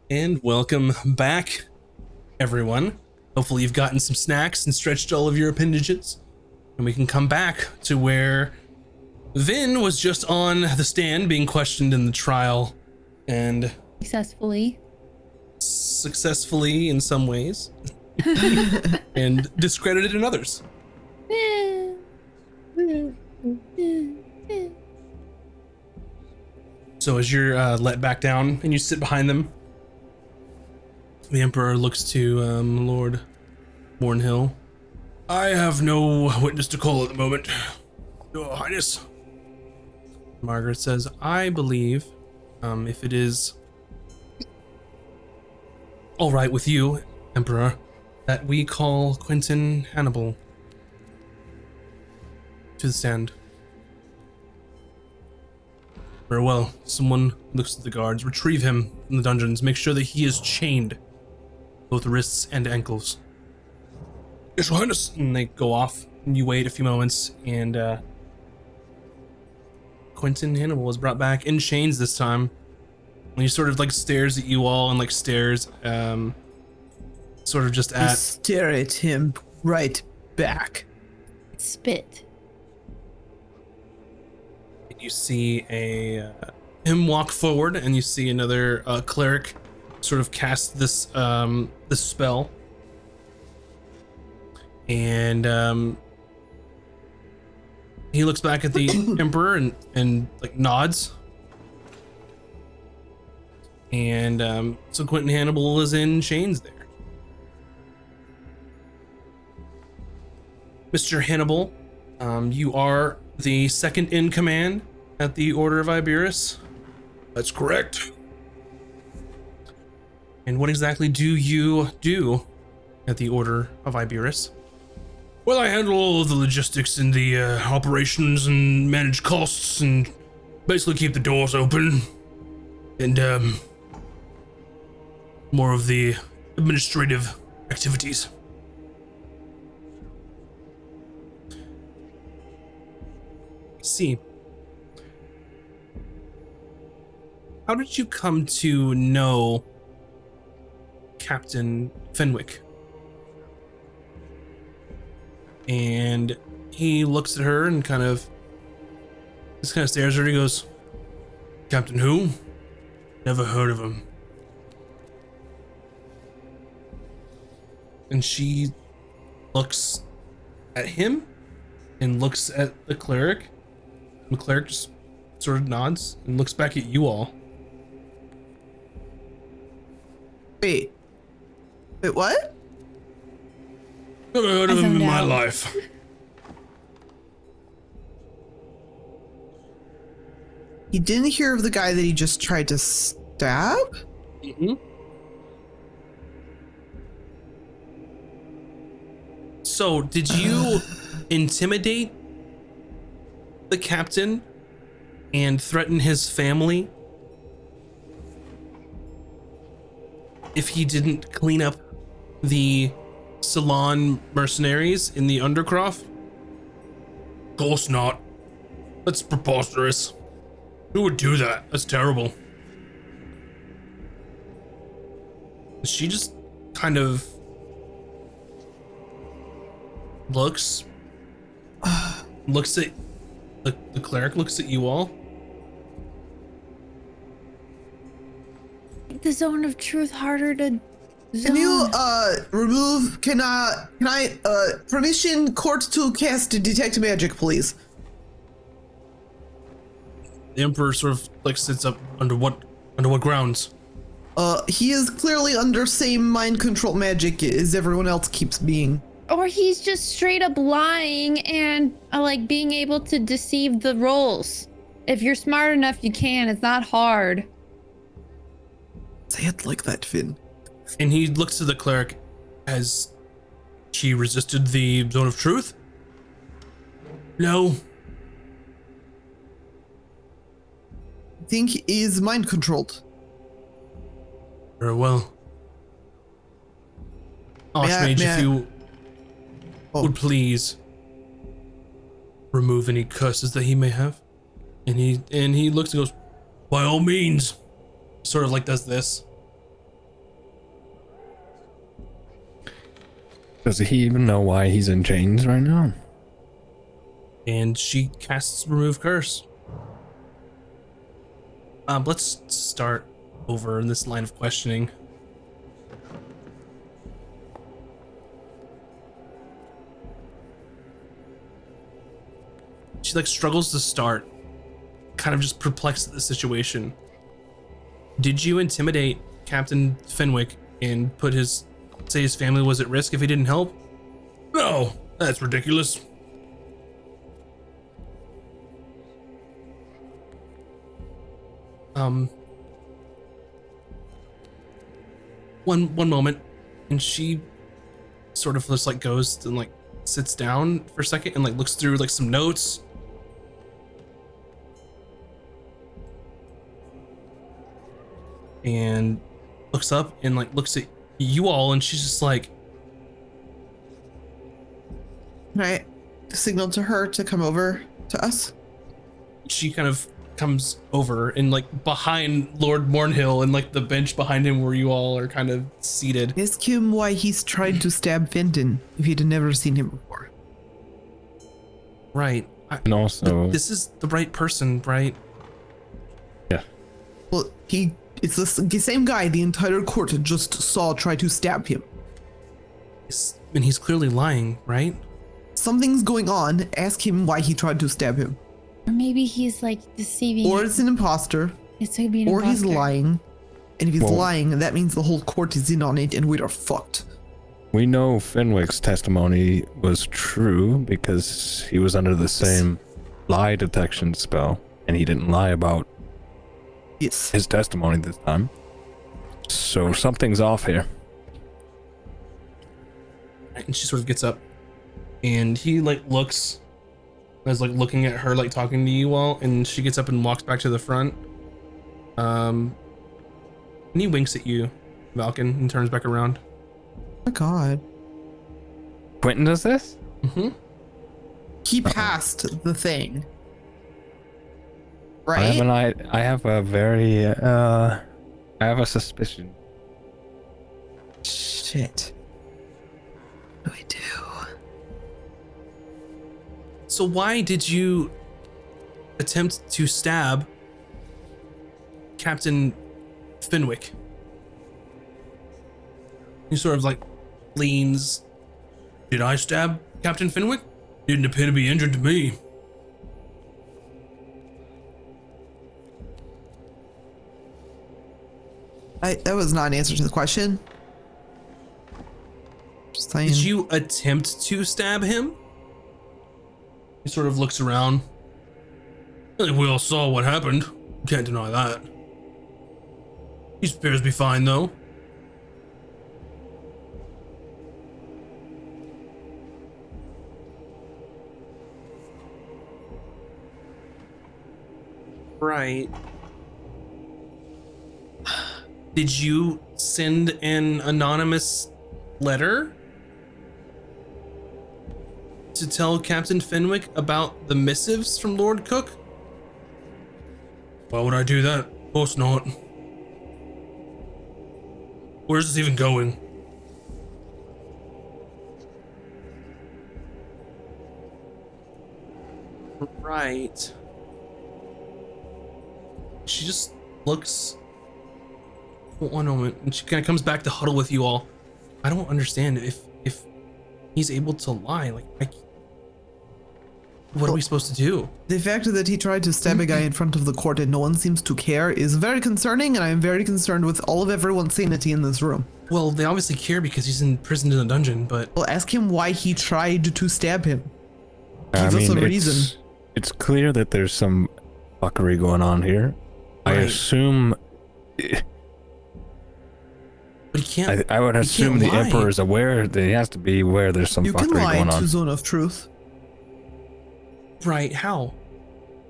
And welcome back, everyone. Hopefully you've gotten some snacks and stretched all of your appendages. And we can come back to where Vin was just on the stand being questioned in the trial. And successfully in some ways. And discredited in others. So as you're let back down and you sit behind them, the Emperor looks to Lord Mornhill. I have no witness to call at the moment, Your Highness. Margaret says, I believe, if it is all right with you, Emperor, that we call Quentin Hannibal to the stand. Very well. Someone looks at the guards. Retrieve him from the dungeons. Make sure that he is chained, both wrists and ankles. Yes, Your Highness. And they go off, and you wait a few moments, and Quentin Hannibal is brought back in chains this time. And he sort of like stares at you all and like stares, sort of just at. You stare at him right back. Spit. You see him walk forward, and you see another cleric sort of cast this this spell, and he looks back at the Emperor and like nods, and so Quentin Hannibal is in chains there. Mr. Hannibal, you are the second in command at the Order of Iberus. That's correct. And what exactly do you do at the Order of Iberus? Well, I handle all of the logistics and the operations and manage costs and basically keep the doors open and more of the administrative activities. See, how did you come to know Captain Fenwick? And he looks at her and kind of stares at her and he goes, Captain who? Never heard of him. And she looks at him and looks at the cleric. The cleric just sort of nods and looks back at you all. Wait, what? Never heard of him in my life. He didn't hear of the guy that he just tried to stab? Mm-hmm. So, did you intimidate the captain and threaten his family if he didn't clean up the Salon mercenaries in the Undercroft? Of course not. That's preposterous. Who would do that? That's terrible. She just kind of looks at the cleric, looks at you all. The zone of truth harder to zone. Can you remove can I permission court to cast detect magic, please? The Emperor sort of like sits up. Under what grounds? He is clearly under same mind control magic as everyone else keeps being. Or he's just straight up lying and like being able to deceive the rolls. If you're smart enough, you can. It's not hard. Say it like that, Finn. And he looks to the cleric. Has she resisted the zone of truth? No. I think he is mind controlled. Very well. Archmage, if you would please remove any curses that he may have. And he looks and goes, by all means. Sort of like does this. Does he even know why he's in chains right now? And she casts remove curse. Let's start over in this line of questioning. She like struggles to start, kind of just perplexed at the situation. Did you intimidate Captain Fenwick and say his family was at risk if he didn't help? No, that's ridiculous. One moment, and she sort of just like goes and like sits down for a second and like looks through like some notes. And looks up and like looks at you all, and she's just like, Can I signal to her to come over to us? she kind of comes over and like behind Lord Mornhill and like the bench behind him where you all are kind of seated. Ask him why he's trying to stab Fenton if you'd never seen him before. Right. And also, This is the right person, right? yeah, Well, it's the same guy the entire court just saw try to stab him. And he's clearly lying, right? Something's going on. Ask him why he tried to stab him. Or maybe he's like deceiving. Or it's an imposter. It's gonna be an Or he's imposter. lying. And if he's Well- lying, that means the whole court is in on it and we are fucked. we know Fenwick's testimony was true because he was under the same lie detection spell, and he didn't lie about Yes. his testimony this time. So something's off here. And she sort of gets up, and he like looks, is like looking at her, like talking to you all, and she gets up and walks back to the front. And he winks at you, Valken, and turns back around. Oh my god. Quentin does this? Mm-hmm. He passed the thing. I Right? have a suspicion. Shit. What do I do? So why did you attempt to stab Captain Fenwick? He sort of like leans. Did I stab Captain Fenwick? Didn't appear to be injured to me. That was not an answer to the question. Just saying. Did you attempt to stab him? He sort of looks around. I think we all saw what happened. Can't deny that. He appears to be fine though. Right. Did you send an anonymous letter to tell Captain Fenwick about the missives from Lord Cook? Why would I do that? Of course not. Where's this even going? Right. She just looks. One moment, and she kind of comes back to huddle with you all. I don't understand if he's able to lie. Like, what are we supposed to do? The fact that he tried to stab a guy in front of the court and no one seems to care is very concerning, and I am very concerned with all of everyone's sanity in this room. Well, they obviously care because he's imprisoned in a dungeon, but Well, ask him why he tried to stab him. I Give us mean, a reason. it's clear that there's some fuckery going on here. I Right. assume. he can't. I would assume the lie. Emperor is aware that he has to be aware there's some You can fuckery lie going to on. zone of truth. Right? How?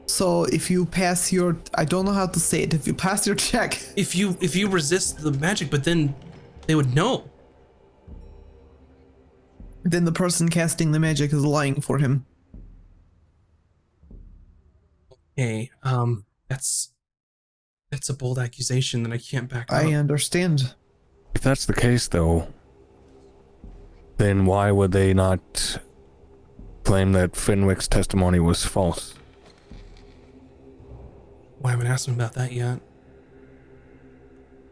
So if you pass your, I don't know how to say it, if you pass your check, If you resist the magic, but then they would know. then the person casting the magic is lying for him. Okay. That's a bold accusation that I can't back up. I understand. If that's the case, though, Then why would they not claim that Fenwick's testimony was false? Well, I haven't asked him about that yet.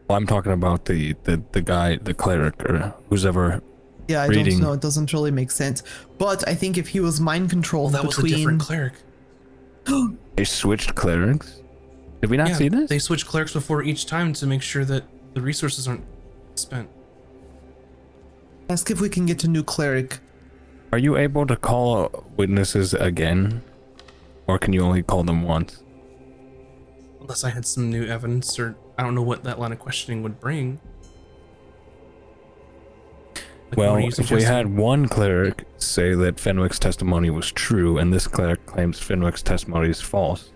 Well, I'm talking about the guy, the cleric, or who's ever Yeah, I reading. don't know. It doesn't really make sense. But I think if he was mind controlled That was a between different cleric. They switched clerics? Did we not see this? They switch clerics before each time to make sure that the resources aren't spent. ask if we can get a new cleric. Are you able to call witnesses again? Or can you only call them once? Unless I had some new evidence, or I don't know what that line of questioning would bring. Like, Well, what are you if we suggesting? had one cleric say that Fenwick's testimony was true, and this cleric claims Fenwick's testimony is false.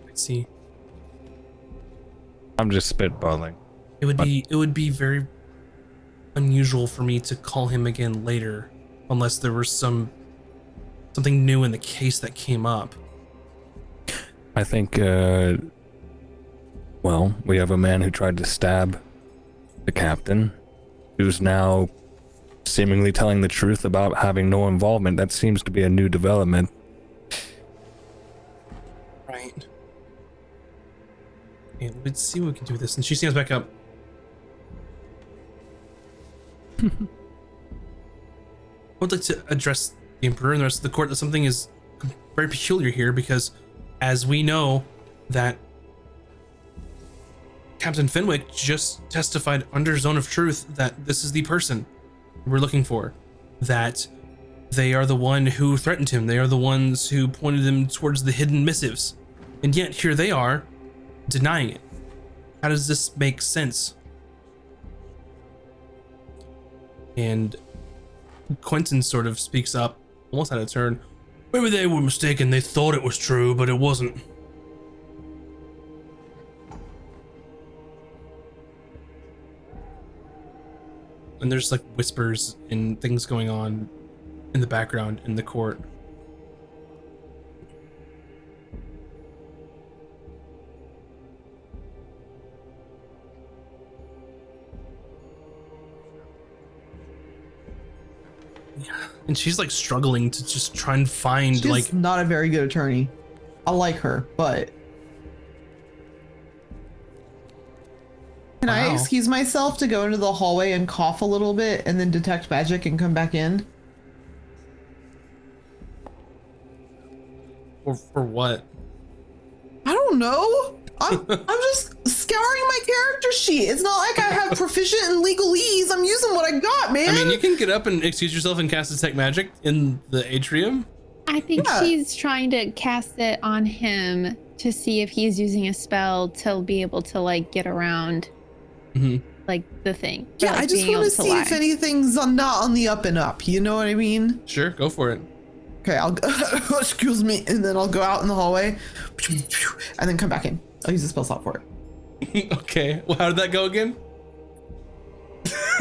I see. I'm just spitballing. It would be very unusual for me to call him again later, unless there was something new in the case that came up. I think, well, we have a man who tried to stab the captain, who's now seemingly telling the truth about having no involvement. That seems to be a new development. Right. Okay, let's see what we can do with this. And she stands back up. I would like to address the Emperor and the rest of the court that something is very peculiar here, because as we know that Captain Fenwick just testified under Zone of Truth that this is the person we're looking for, that they are the one who threatened him, they are the ones who pointed him towards the hidden missives, and yet here they are denying it. How does this make sense? And Quentin sort of speaks up, almost out of turn. Maybe they were mistaken, they thought it was true, but it wasn't. And there's like whispers and things going on in the background in the court. And she's like struggling to just try and find She's like not a very good attorney. I like her, but can I Wow. excuse myself to go into the hallway and cough a little bit and then detect magic and come back in? for what? I don't know. I'm just scouring my character sheet. It's not like I have proficient in legalese. I'm using what I got, man. I mean, you can get up and excuse yourself and cast detect magic in the atrium. I think Yeah. she's trying to cast it on him to see if he's using a spell to be able to like get around like the thing. or, Yeah, like, I just being want to able see lie. if anything's not on the up and up. You know what I mean? Sure, go for it. Okay, I'll go, excuse me, and then I'll go out in the hallway and then come back in. I'll use the spell slot for it. Okay, well, how did that go again?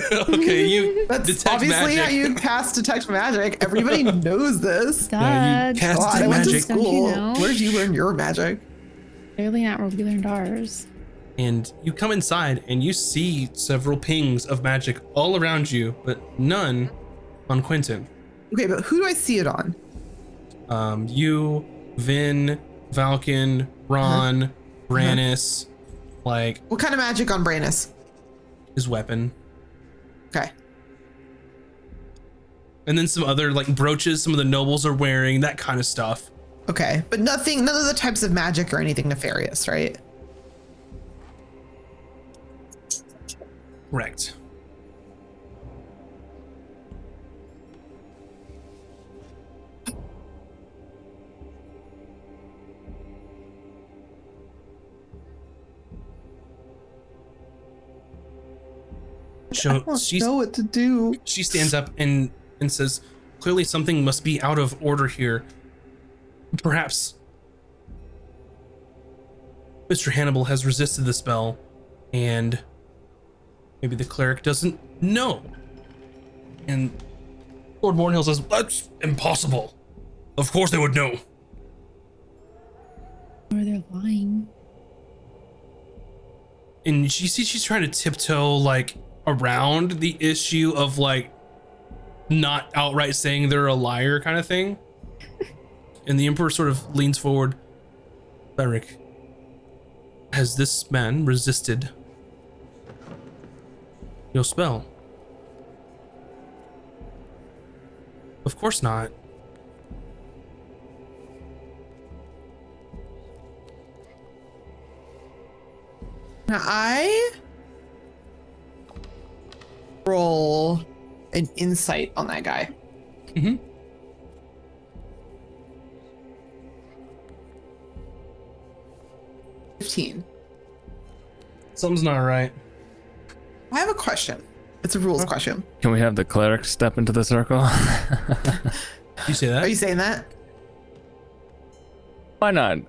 Okay, you That's detect obviously magic. how you cast detect magic. Everybody knows this. Duh, Yeah, you cast God, detect I went to magic. Don't you school. know? Where did you learn your magic? Clearly not where we learned ours. And you come inside and you see several pings of magic all around you, but none on Quentin. Okay, but who do I see it on? You, Vin, Valken, Ron, Brannis, like What kind of magic on Brannis? his weapon. Okay. And then some other like brooches some of the nobles are wearing, that kind of stuff. Okay, but none of the types of magic or anything nefarious, right? Correct. I So don't know what to do. she stands up and says, clearly something must be out of order here. Perhaps Mr. Hannibal has resisted the spell, and maybe the cleric doesn't know. And Lord Mornhill says, that's impossible. Of course they would know. Or they're lying. And she sees she's trying to tiptoe like around the issue of like not outright saying they're a liar kind of thing. And the Emperor sort of leans forward. Cleric, has this man resisted your spell? Of course not. Now I roll an insight on that guy. Mm-hmm. Something's not right. I have a question. It's a rules question. Can we have the cleric step into the circle? You say that? Are you saying that? Why not?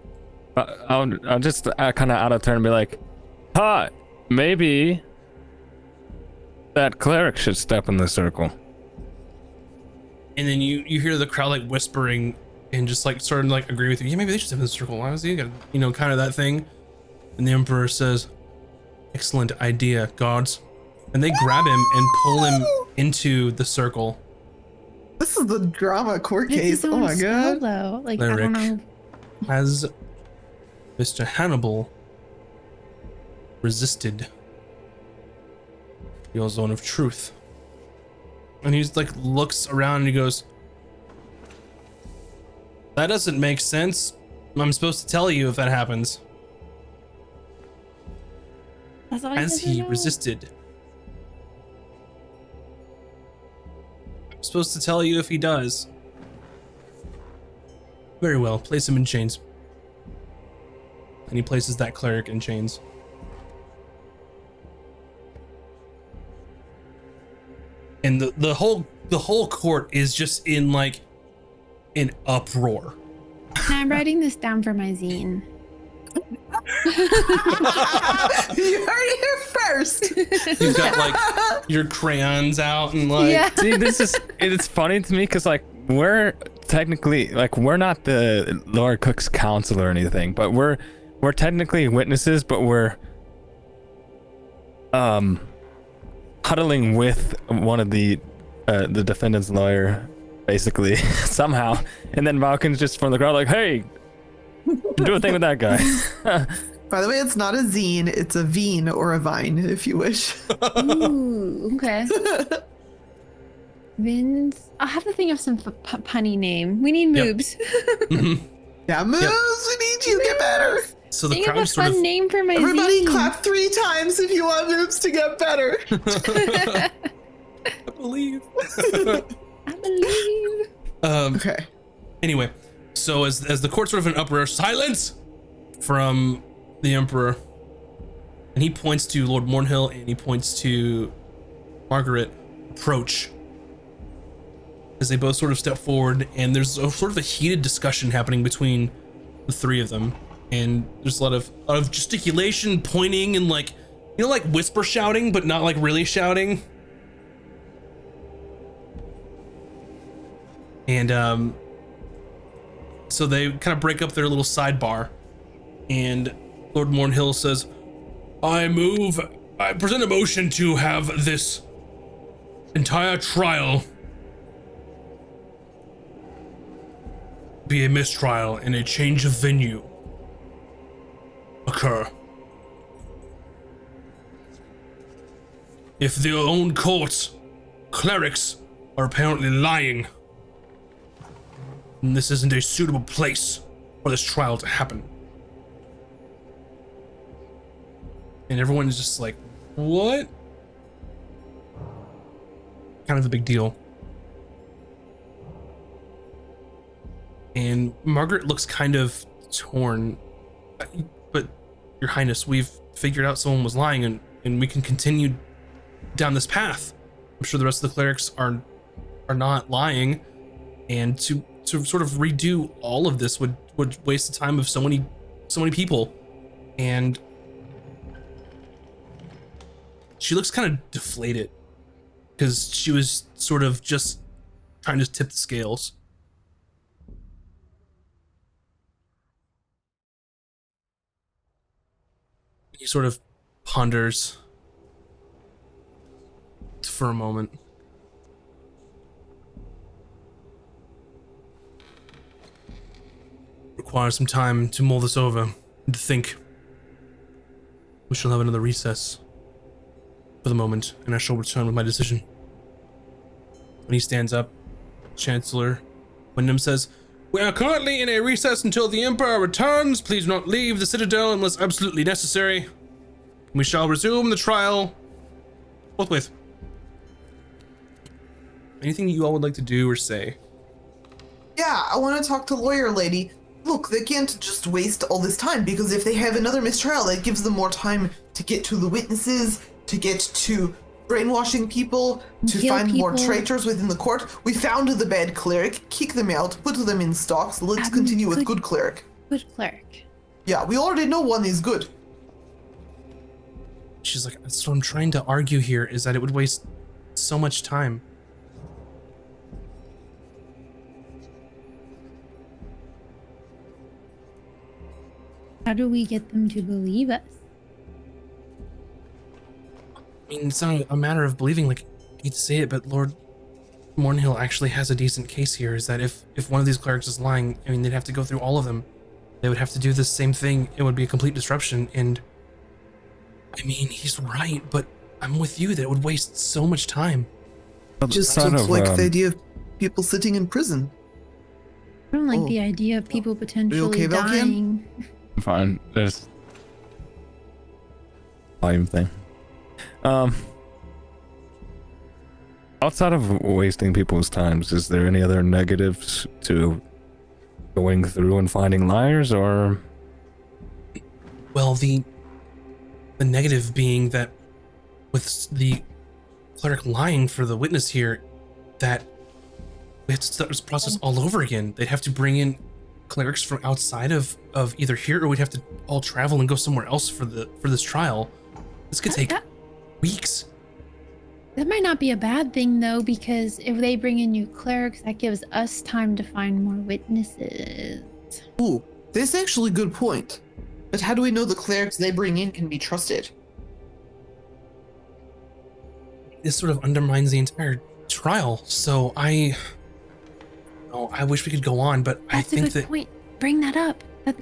I'll just kind of out of turn and be like, "Ha, maybe that cleric should step in the circle." And then you hear the crowd like whispering and just like sort of like agree with you. Yeah, maybe they should step in the circle. Why was he gonna, kind of that thing? And the Emperor says, "Excellent idea, guards." And they grab him and pull him into the circle. This is the drama court It's case. his Oh own my god. solo. Like, I Cleric don't know. has Mr. Hannibal resisted your zone of truth? And he's like looks around and he goes, that doesn't make sense. I'm supposed to tell you if that happens. That's all Has doesn't he know. resisted? I'm supposed to tell you if he does. Very well, place him in chains. And he places that cleric in chains. And the whole court is just in like an uproar. Now I'm writing this down for my zine. You heard it here first. You've got like your crayons out and like Yeah. See, it's funny to me because like we're technically like we're not the Lord Cook's counsel or anything, but we're technically witnesses, but we're huddling with one of the defendant's lawyer basically somehow, and then Malkin's just from the crowd like, hey, do a thing with that guy. By the way, it's not a zine, it's a vine or a vine, if you wish. Ooh, okay. Vince. I'll have to think of some punny name. We need Yep. moves. Yeah, moves, we need you, get better. so the Think of a crowd sort fun of name for my Everybody zine. clap 3 times if you want moves to get better. I believe. I believe. Okay. Anyway, so as the court sort of in uproar, silence from the Emperor, and he points to Lord Mornhill and he points to Margaret. Approach. As they both sort of step forward, and there's sort of a heated discussion happening between the three of them, and there's a lot of gesticulation, pointing, and like like whisper shouting, but not like really shouting. And so they kind of break up their little sidebar, and Lord Mornhill says, I present a motion to have this entire trial be a mistrial and a change of venue occur. If their own courts, clerics, are apparently lying, then this isn't a suitable place for this trial to happen. And everyone is just like, what? Kind of a big deal. And Margaret looks kind of torn. But, Your Highness, we've figured out someone was lying, and we can continue down this path. I'm sure the rest of the clerics are not lying, and to sort of redo all of this would waste the time of so many people. And she looks kind of deflated because she was sort of just trying to tip the scales. He sort of ponders. for a moment. Requires some time to mull this over and to think. We shall have another recess for the moment, and I shall return with my decision. When he stands up, Chancellor Wyndham says, "We are currently in a recess until the Emperor returns. Please do not leave the Citadel unless absolutely necessary. We shall resume the trial forthwith." Anything you all would like to do or say? Yeah, I want to talk to lawyer lady. Look, they can't just waste all this time, because if they have another mistrial, that gives them more time to get to the witnesses, to get to brainwashing people, to Kill find more people. traitors within the court. We found the bad cleric, kick them out, put them in stocks. Let's continue with good cleric. Good cleric. Yeah, we already know one is good. She's like, that's what I'm trying to argue here, is that it would waste so much time. How do we get them to believe us? I mean, it's not a matter of believing, like, I hate to say it, but Lord Mornhill actually has a decent case here, is that if one of these clerics is lying, I mean, they'd have to go through all of them. They would have to do the same thing. It would be a complete disruption, and I mean, he's right, but I'm with you that it would waste so much time. Just Sort sounds of, like the idea of people sitting in prison. I don't like Oh. the idea of people potentially okay, Valkian? dying. Fine. There's volume thing. Outside of wasting people's times, is there any other negatives to going through and finding liars, or? Well, the negative being that with the cleric lying for the witness here, that we have to start this process all over again. They'd have to bring in clerics from outside of either here, or we'd have to all travel and go somewhere else for this trial. This could take That- weeks. That might not be a bad thing though, because if they bring in new clerics, that gives us time to find more witnesses. Ooh, that's actually a good point. But how do we know the clerics they bring in can be trusted? This sort of undermines the entire trial. So I wish we could go on, but I That's a think good that point. Bring that up. How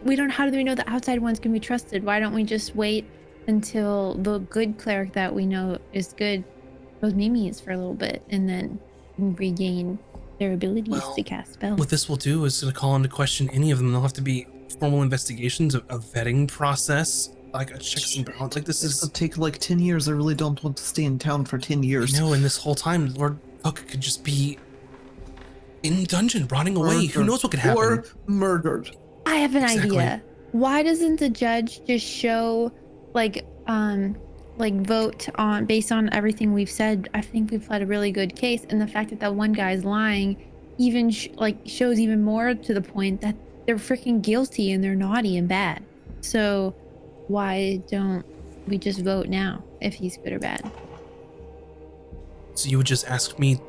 do we know the outside ones can be trusted? Why don't we just wait until the good cleric that we know is good goes Mimi's for a little bit and then regain their abilities Well, to cast spells? what this will do is to call into question any of them. There'll have to be formal investigations, a vetting process, like a checks and balance. Like this This is, could take like 10 years. I really don't want to stay in town for 10 years. you know, and this whole time, Lord Cook could just be in dungeon, rotting away. Who knows what could happen? Or murdered. I have an Exactly. idea. Why doesn't the judge just show like vote on based on everything we've said? I think we've had a really good case, and the fact that one guy's lying even shows even more to the point that they're freaking guilty and they're naughty and bad. So why don't we just vote now if he's good or bad? So you would just ask me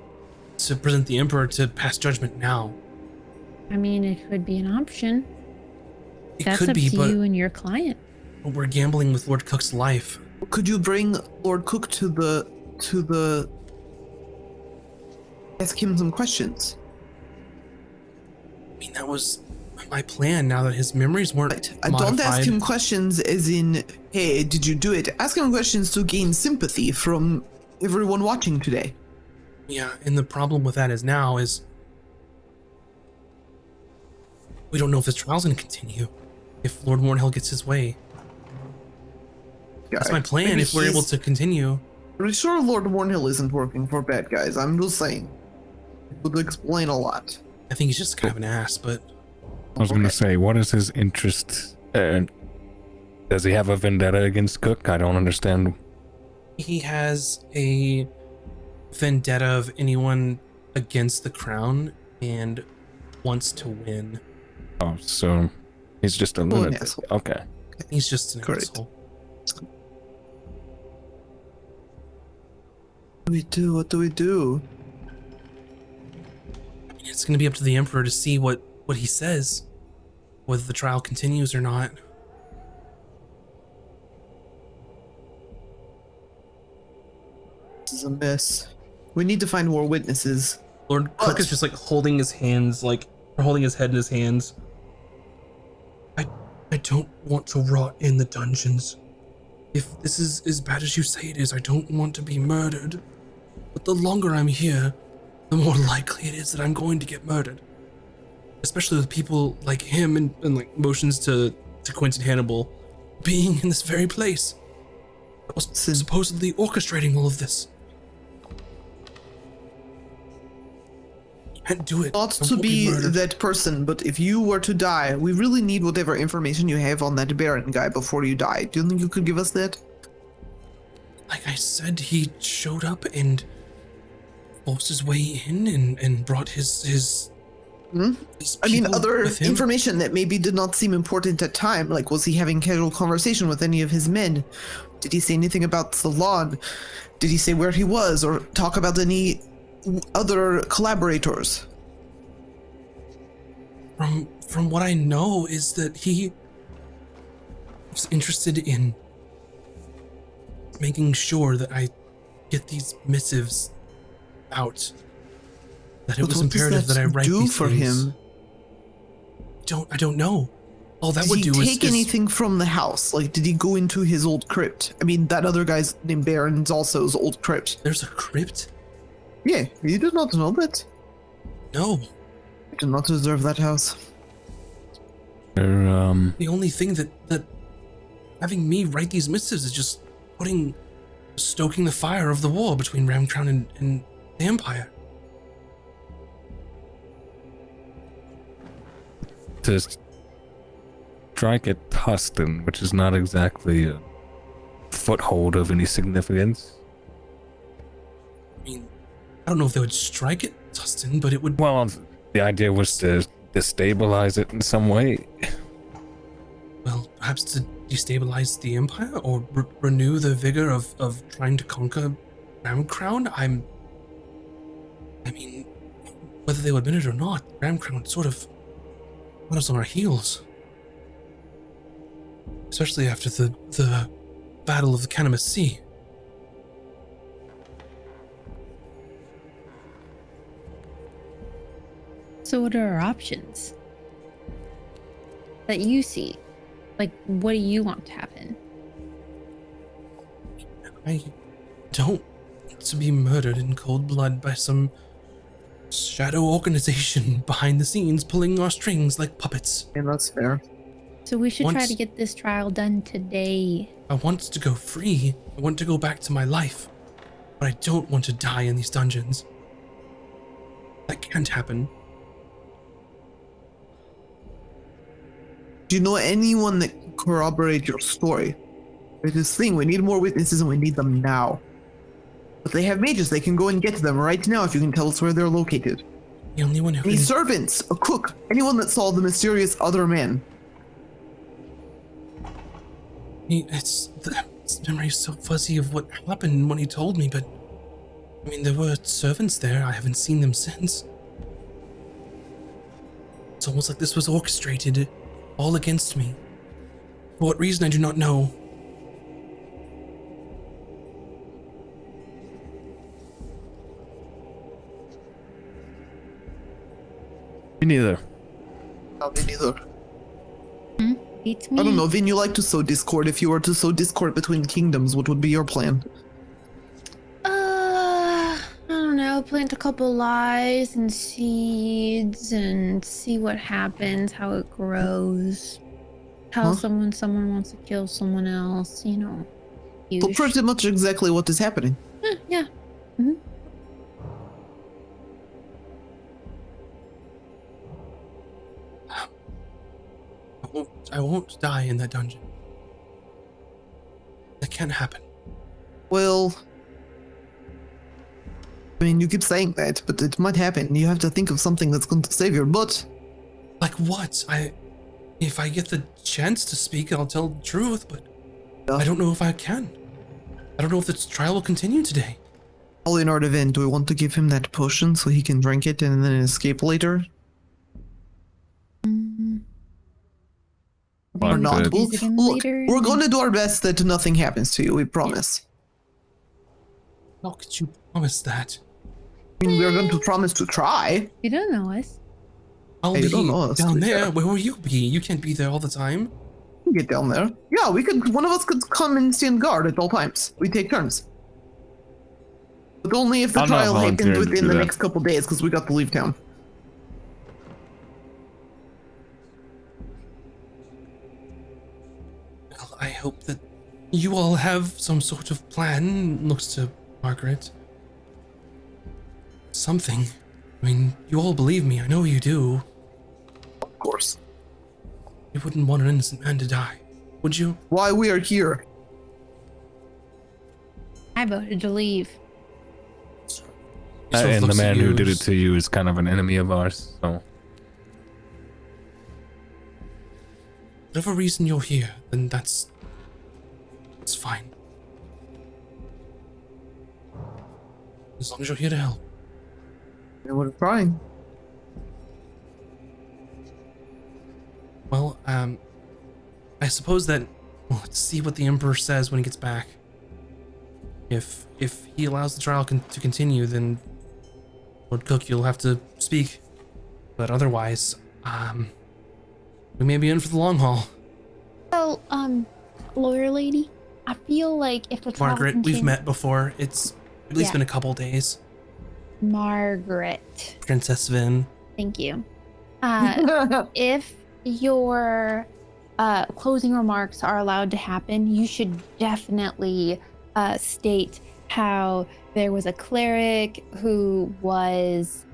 to present the Emperor to pass judgment now? I mean, it could be an option. It That's could up be, to but you and your client. we're gambling with Lord Cook's life. Could you bring Lord Cook to the ask him some questions? I mean, that was my plan. Now that his memories weren't Right. Don't ask him questions as in, hey, did you do it? Ask him questions to gain sympathy from everyone watching today. Yeah, and the problem with that is now is we don't know if this trial's going to continue. If Lord Warnhill gets his way, that's my plan. Maybe If we're able to continue, Pretty sure Lord Warnhill isn't working for bad guys. I'm just saying. It would explain a lot. I think he's just kind of an ass. But I was gonna say, what is his interest? Does he have a vendetta against Cook? I don't understand. he has a vendetta of anyone against the crown and wants to win. Oh, so he's just a an lunatic. asshole. Okay. He's just an Correct. asshole. What do we do? What do we do? It's going to be up to the Emperor to see what he says, whether the trial continues or not. This is a mess. We need to find more witnesses. Lord Cook is just like holding his hands, or holding his head in his hands. I don't want to rot in the dungeons. If this is as bad as you say it is, I don't want to be murdered. But the longer I'm here, the more likely it is that I'm going to get murdered. Especially with people like him and like motions to Quentin Hannibal being in this very place. I was supposedly orchestrating all of this. Can't do it. Not I to won't be murdered. that person, but if you were to die, we really need whatever information you have on that Baron guy before you die. Do you think you could give us that? Like I said, he showed up and forced his way in and brought his I mean, people other with him. information that maybe did not seem important at time. Like, was he having casual conversation with any of his men? Did he say anything about Salon? Did he say where he was or talk about any other collaborators? From what I know is that he was interested in making sure that I get these missives out. That it But was what does imperative that I write do these for things. him? I don't know. All that Did would he do take is anything from the house? Like, did he go into his old crypt? I mean, that other guy's named Baron's also his old crypt. there's a crypt? Yeah, you did not know that. No. I did not deserve that house. The only thing that having me write these missives is just stoking the fire of the war between Ramcrown and the Empire. To strike at Tustin, which is not exactly a foothold of any significance. I mean, I don't know if they would strike at Tustin, but it would. Well, the idea was to destabilize it in some way. Well, perhaps to destabilize the Empire or renew the vigor of trying to conquer Ramcrown. I mean, whether they would admit it or not, Ramcrown sort of put us on our heels. Especially after the Battle of the Canamus Sea. So what are our options that you see? Like, what do you want to happen? I don't want to be murdered in cold blood by some shadow organization behind the scenes pulling our strings like puppets. And that's fair. So we should try Once- to get this trial done today. I want to go free. I want to go back to my life. But I don't want to die in these dungeons. That can't happen. Do you know anyone that can corroborate your story? There's this thing, we need more witnesses and we need them now. But they have mages, they can go and get them right now if you can tell us where they're located. The only one who Any can... servants, a cook, anyone that saw the mysterious other man. This memory is so fuzzy of what happened when he told me, but... I mean, there were servants there. I haven't seen them since. It's almost like this was orchestrated, all against me. For what reason, I do not know. Me neither. No, me neither. Beats me. I don't know, Vin, you like to sow discord. If you were to sow discord between kingdoms, what would be your plan? I don't know. Plant a couple lies and seeds and see what happens, how it grows. Tell someone wants to kill someone else, you know. So pretty much exactly what is happening. Yeah. I won't die in that dungeon. That can't happen. Well, I mean, you keep saying that, but it might happen. You have to think of something that's going to save your butt. Like what? If I get the chance to speak, I'll tell the truth, but I don't know if I can. I don't know if this trial will continue today. All in our event, do we want to give him that potion so he can drink it and then escape later? Or not? Good. We'll, Use it again look, later. we're going to do our best that nothing happens to you, we promise. How could you promise that? I mean, we're going to promise to try. You don't know us. I'll Hey, you be don't know us, to down be there. fair. Where will you be? You can't be there all the time. We can get down there. Yeah, we could. One of us could come and stand guard at all times. We take turns. But only if the I'm not trial happens volunteering to within do the that. next couple days, because we got to leave town. Well, I hope that you all have some sort of plan. Looks to Margaret. Something. I mean, you all believe me. I know you do. Of course. You wouldn't want an innocent man to die, would you? Why we are here. I voted to leave. Sort of And the looks at man who you did it just- to you is kind of an enemy of ours, so. Whatever reason you're here, then that's fine. As long as you're here to help. And we're trying. Well, I suppose that we'll see what the Emperor says when he gets back. If he allows the trial to continue, then Lord Cook, you'll have to speak. But otherwise, we may be in for the long haul. So, lawyer lady, I feel like if the trial Margaret, we've continue- met before. It's at least Yeah. been a couple days. Margaret, Princess Vin. thank you. If your closing remarks are allowed to happen, you should definitely state how there was a cleric who was,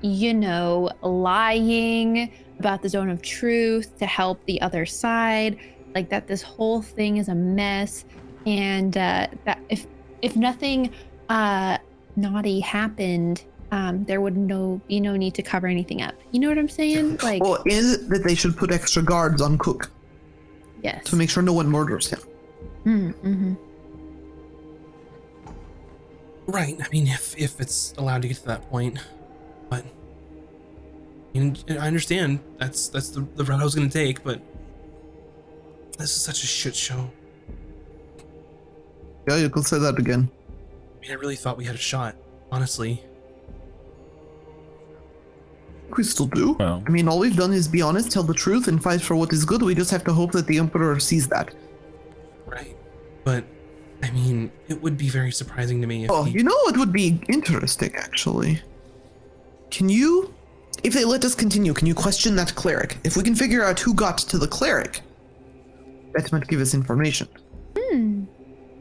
lying about the zone of truth to help the other side, like that this whole thing is a mess, and that if nothing naughty happened, there would be no need to cover anything up. You know what I'm saying? Like, Well, and that they should put extra guards on Cook yes. to make sure no one murders him. Mm-hmm. Right. I mean, if it's allowed to get to that point, but I understand that's the route I was gonna take, but this is such a shit show. Yeah, you could say that again. I mean, I really thought we had a shot, honestly. We still do. Well. I mean, all we've done is be honest, tell the truth, and fight for what is good. We just have to hope that the Emperor sees that. Right. But I mean, it would be very surprising to me if Oh, he, you know what would be interesting, actually? Can you, if they let us continue, can you question that cleric? If we can figure out who got to the cleric, that might give us information.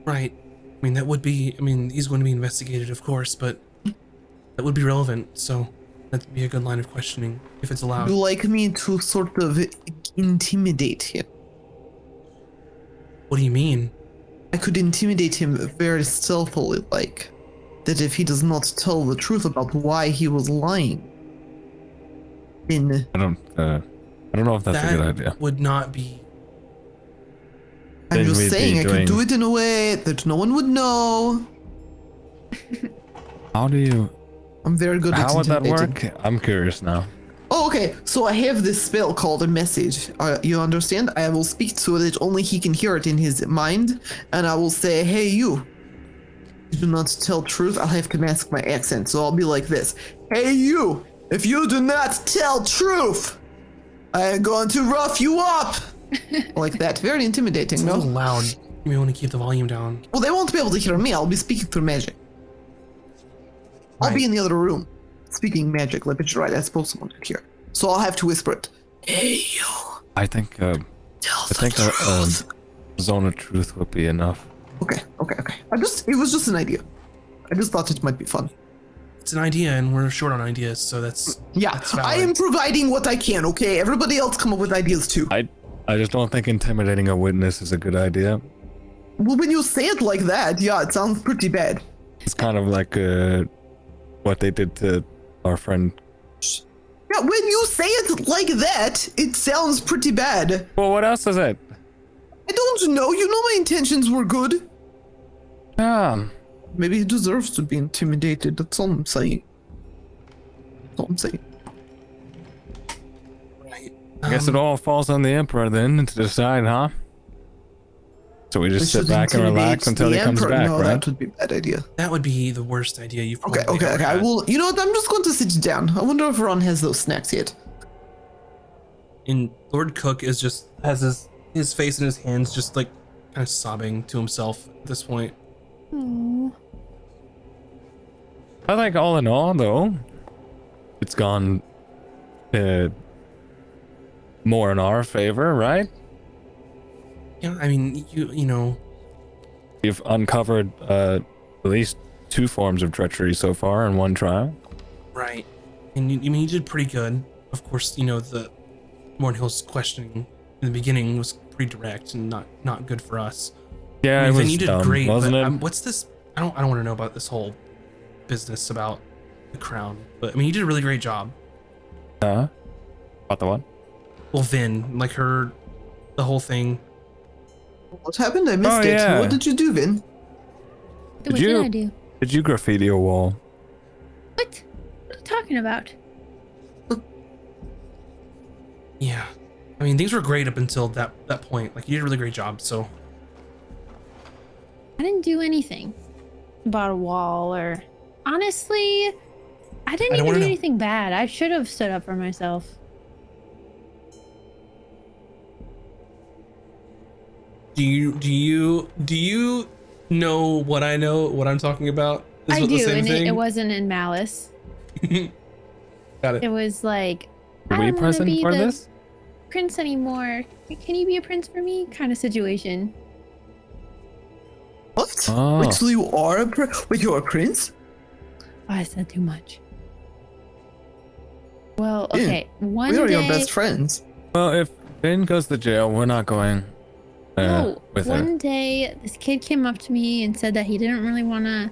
right. I mean, that would be. I mean, he's going to be investigated, of course, but that would be relevant. So that'd be a good line of questioning if it's allowed. Would you like me to sort of intimidate him? What do you mean? I could intimidate him very stealthily, like that if he does not tell the truth about why he was lying, then I don't know if that's a good idea. Would not be. I'm Then just we'd be saying I could doing- do it in a way that no one would know. How do you? I'm very good at How would that intimidating. work? I'm curious now. Oh, okay. So I have this spell called a message. You understand? I will speak so that only he can hear it in his mind, and I will say, "Hey, you. You do not tell truth. I'll have to mask my accent, so I'll be like this: Hey, you. If you do not tell truth, I am going to rough you up." Like that. Very intimidating, It's a no? little loud. You may want to keep the volume down. Well, they won't be able to hear me. I'll be speaking through magic. I'll be Right. in the other room, speaking magic. Like, but you're right. I suppose someone could hear. So I'll have to whisper it. Hey, you. I think Tell I the think truth. zone of truth would be enough. Okay. It was just an idea. I just thought it might be fun. It's an idea, and we're short on ideas, so that's Yeah, That's valid. I am providing what I can. Okay, everybody else come up with ideas too. I just don't think intimidating a witness is a good idea. Well, when you say it like that, yeah, it sounds pretty bad. It's kind of like what they did to our friend. Yeah, when you say it like that, it sounds pretty bad. Well, what else is it? I don't know. You know my intentions were good. Maybe he deserves to be intimidated. That's all I'm saying. That's all I'm saying. right. I guess it all falls on the Emperor then to decide, huh? So we We just sit should back and relax intimidate until the he comes Emperor. back, No, right? that would be a bad idea. That would be the worst idea you've Okay, probably okay, ever okay. I had. will. You know what? I'm just going to sit down. I wonder if Ron has those snacks yet. And Lord Cook is just has his face in his hands, just like kind of sobbing to himself at this point. Aw. I think all in all, though, it's gone more in our favor, right? Yeah, I mean, you know, We've uncovered at least 2 forms of treachery so far in one trial. right? And you, I mean, you did pretty good. Of course, you know the Mornhill's questioning in the beginning was pretty direct and not good for us. Yeah, I mean, it Vin, was you did dumb, great, wasn't but it? what's this? I don't want to know about this whole business about the crown. But I mean, you did a really great job. About the one? Well, Vin, like the whole thing. What happened? I missed Oh, it. yeah. What did you do, Vin? What you- did I do? Did you graffiti a wall? What? What are you talking about? Yeah, I mean, things were great up until that point. Like, you did a really great job. So I didn't do anything about a wall or honestly, I didn't I don't even wanna do know. anything bad. I should have stood up for myself. do you know what I know? What I'm talking about? Is I it do, the same and thing? it wasn't in malice. Got it. It was like, Are I we don't want to present be for the this? prince anymore. Can you be a prince for me? Kind of situation. What? Oh. Wait, so you are a Wait, you're a prince? Oh, I said too much. Well, Yeah, okay. One We are day, your best friends. Well, if Vin goes to jail, we're not going no, with her. one day this kid came up to me and said that he didn't really want to,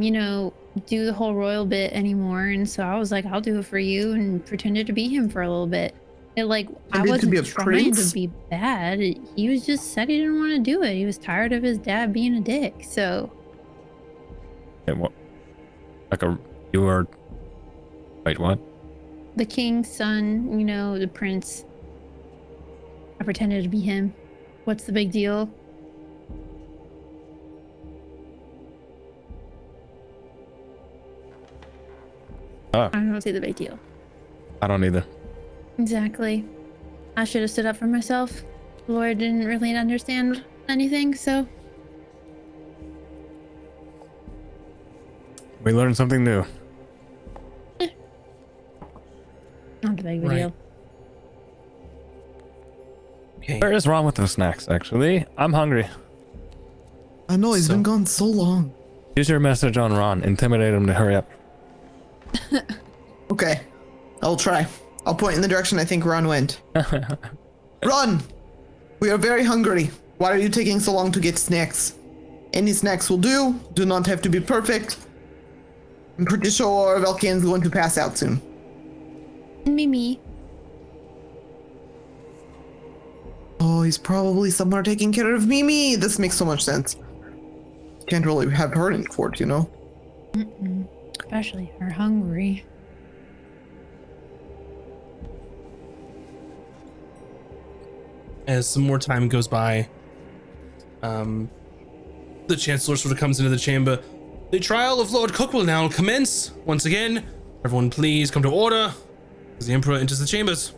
you know, do the whole royal bit anymore. And so I was like, I'll do it for you, and pretended to be him for a little bit. It like I Pretended to be wasn't a trying prince? to be bad. He was just said he didn't want to do it. He was tired of his dad being a dick. So You were. Wait, what? the king's son, you know, the prince. I pretended to be him. What's the big deal? Oh, I don't see the big deal. I don't either. Exactly. I should have stood up for myself. Lord didn't really understand anything, so We learned something new. not the big Right. deal. Okay. What is wrong with those snacks, actually? I'm hungry. I know, he's So- been gone so long. Use your message on Ron. Intimidate him to hurry up. Okay, I'll try. I'll point in the direction I think Ron went. Ron! We are very hungry. Why are you taking so long to get snacks? Any snacks will do. Do not have to be perfect. I'm pretty sure Velkian's going to pass out soon. Mimi. Oh, he's probably somewhere taking care of Mimi. This makes so much sense. Can't really have her in court, you know? Especially her hungry. As some more time goes by, the Chancellor sort of comes into the chamber. The trial of Lord Cook will now commence. Once again, everyone please come to order as the Emperor enters the chambers.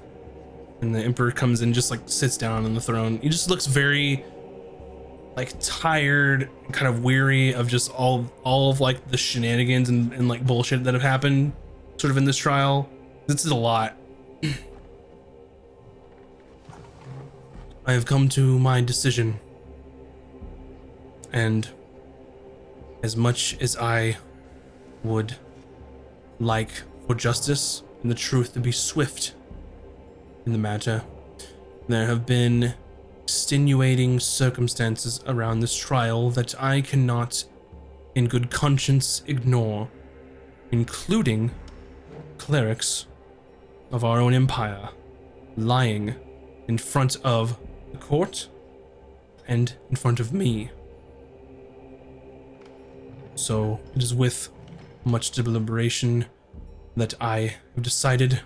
And the Emperor comes in, just like sits down on the throne. He just looks very like tired and kind of weary of just all of like the shenanigans and like bullshit that have happened sort of in this trial. This is a lot. I have come to my decision, and as much as I would like for justice and the truth to be swift in the matter, there have been extenuating circumstances around this trial that I cannot in good conscience ignore, including clerics of our own empire lying in front of the court and in front of me. So it is with much deliberation that I have decided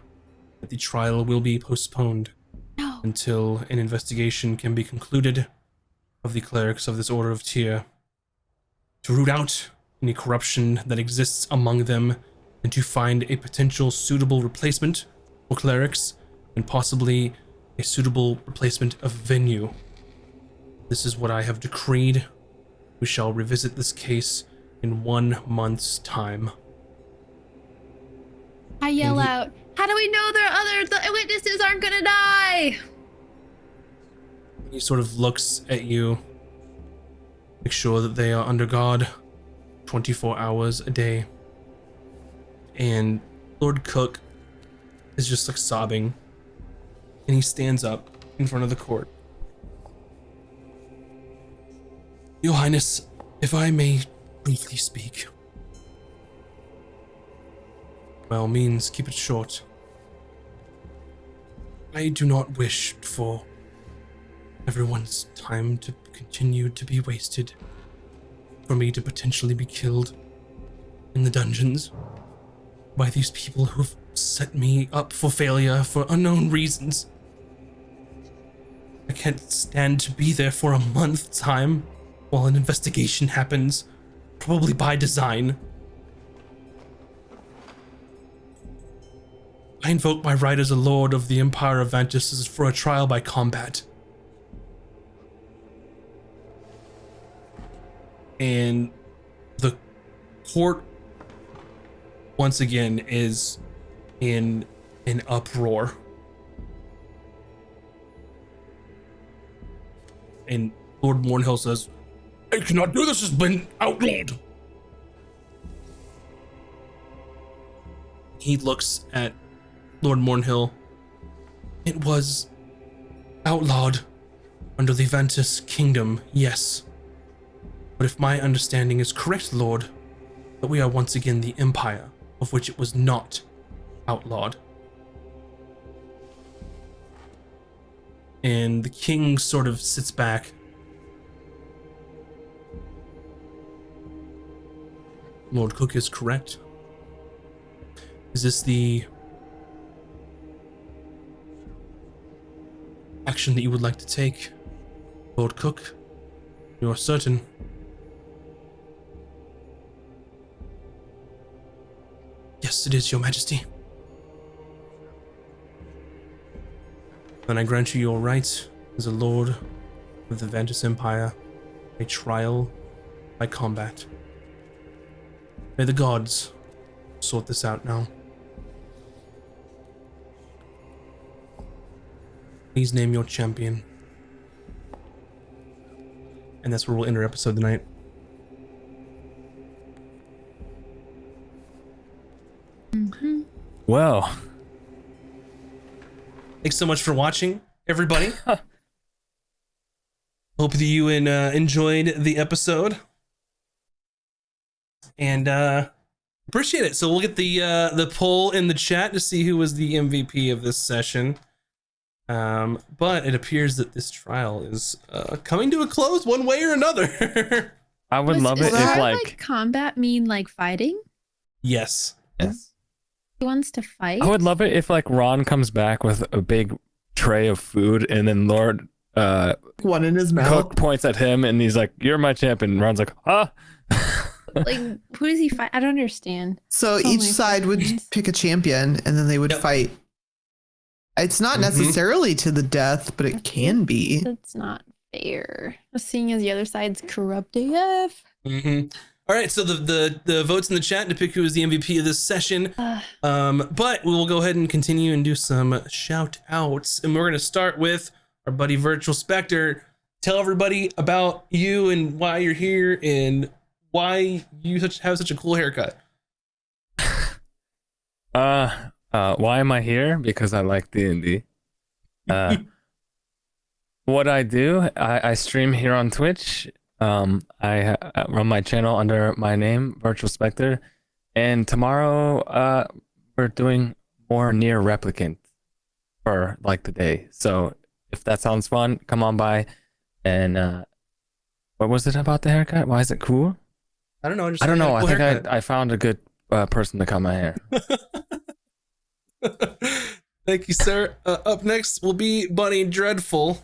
that the trial will be postponed No. until an investigation can be concluded of the clerics of this Order of Tyr to root out any corruption that exists among them and to find a potential suitable replacement for clerics and possibly a suitable replacement of venue. This is what I have decreed. We shall revisit this case in 1 month's time. I yell out, how do we know the witnesses aren't gonna die? He sort of looks at you, make sure that they are under guard 24 hours a day. And Lord Cook is just like sobbing, and he stands up in front of the court. Your Highness, if I may briefly speak. By all means, keep it short. I do not wish for everyone's time to continue to be wasted, for me to potentially be killed in the dungeons by these people who've set me up for failure for unknown reasons. I can't stand to be there for a month's time while an investigation happens, probably by design. I invoke my right as a lord of the Empire of Vantis for a trial by combat. And the court, once again, is in an uproar. And Lord Mornhill says, I cannot do this, has been outlawed. He looks at Lord Mornhill. It was outlawed under the Ventus Kingdom, yes. But if my understanding is correct, Lord, that we are once again the Empire, of which it was not outlawed. And the king sort of sits back. Lord Cook is correct. Is this the action that you would like to take, Lord Cook? You are certain? Yes, it is, Your Majesty. Then I grant you your right as a lord of the Ventus Empire, a trial by combat. May the gods sort this out now. Please name your champion. And that's where we'll end our episode tonight. Well, thanks so much for watching, everybody. Hope that you enjoyed the episode, and appreciate it. So we'll get the poll in the chat to see who was the MVP of this session. But it appears that this trial is coming to a close one way or another. I would love it if like combat mean like fighting? Yes. Yes. He wants to fight? I would love it if like Ron comes back with a big tray of food and then Lord one in his mouth. Cook points at him and he's like, "You're my champion." And Ron's like, "Huh?" Like, who does he fight? I don't understand. So each side would pick a champion and then they would fight. It's not necessarily to the death, but it can be. That's not fair. Seeing as the other side's corrupt AF. All right, so the votes in the chat to pick who is the MVP of this session. But we will go ahead and continue and do some shout outs. And we're going to start with our buddy Virtual Spectre. Tell everybody about you and why you're here and why you have such a cool haircut. Why am I here? Because I like D&D. What I do, I stream here on Twitch. I run my channel under my name, Virtual Spectre, and tomorrow we're doing more Near Replicant for like the day. So if that sounds fun, come on by. And what was it about the haircut? Why is it cool? I don't know. I don't know. I think I found a good person to cut my hair. Thank you, sir. Up next will be Bunny Dreadful.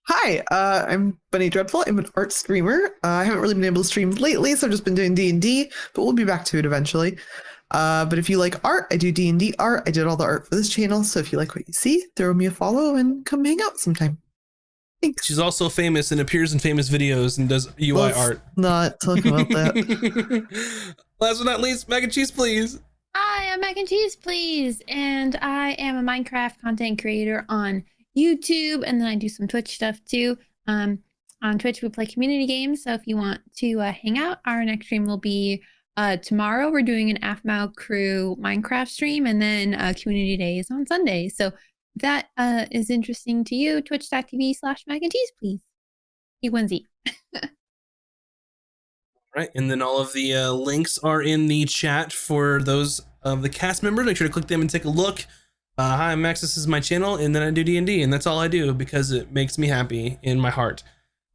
Hi, I'm Bunny Dreadful. I'm an art streamer. I haven't really been able to stream lately, so I've just been doing D&D, but we'll be back to it eventually. But if you like art, I do D&D art. I did all the art for this channel, so if you like what you see, throw me a follow and come hang out sometime. Thanks. She's also famous and appears in famous videos and does UI Let's art. not talk about that. Last but not least, mac and cheese, please. Hi, I'm Mac and Cheese, please. And I am a Minecraft content creator on YouTube, and then I do some Twitch stuff too. On Twitch, we play community games. So if you want to hang out, our next stream will be tomorrow. We're doing an AFMAO crew Minecraft stream, and then community days on Sunday. So if that is interesting to you, twitch.tv/mac and cheese, please. Equinzy. Right, and then all of the links are in the chat for those of the cast members. Make sure to click them and take a look. Hi, I'm Max. This is my channel, and then I do D&D, and that's all I do because it makes me happy in my heart.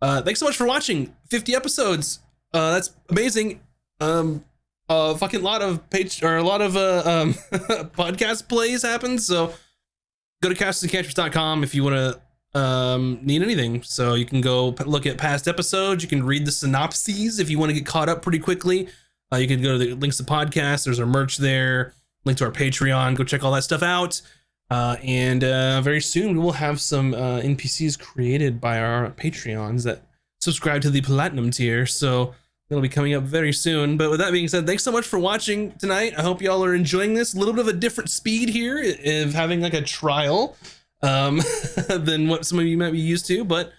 Thanks so much for watching. 50 episodes. That's amazing. A fucking lot of podcast plays happened. So go to castsandcantrips.com if you want to need anything. So you can go look at past episodes. You can read the synopses if you want to get caught up pretty quickly. You can go to the links to podcasts. There's our merch there. Link to our Patreon. Go check all that stuff out. And very soon we will have some NPCs created by our Patreons that subscribe to the Platinum tier. So it'll be coming up very soon. But with that being said, thanks so much for watching tonight. I hope y'all are enjoying this. A little bit of a different speed here of having like a trial than what some of you might be used to. But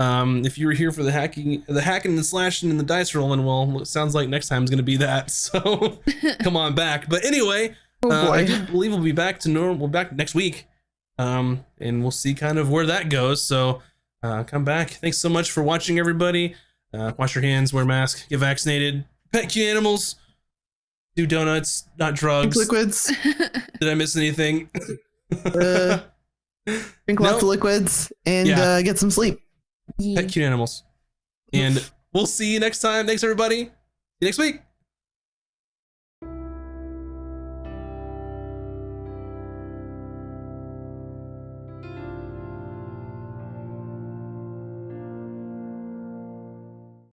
if you were here for the hacking and the slashing and the dice rolling, well, it sounds like next time is going to be that. So come on back. But anyway, I do believe we'll be back to normal. We'll be back next week. And we'll see kind of where that goes. So come back. Thanks so much for watching, everybody. Wash your hands, wear a mask, get vaccinated, pet cute animals, do donuts, not drugs. Drink liquids. Did I miss anything? Drink lots of liquids and get some sleep. Yeah. Pet cute animals. And we'll see you next time. Thanks, everybody. See you next week.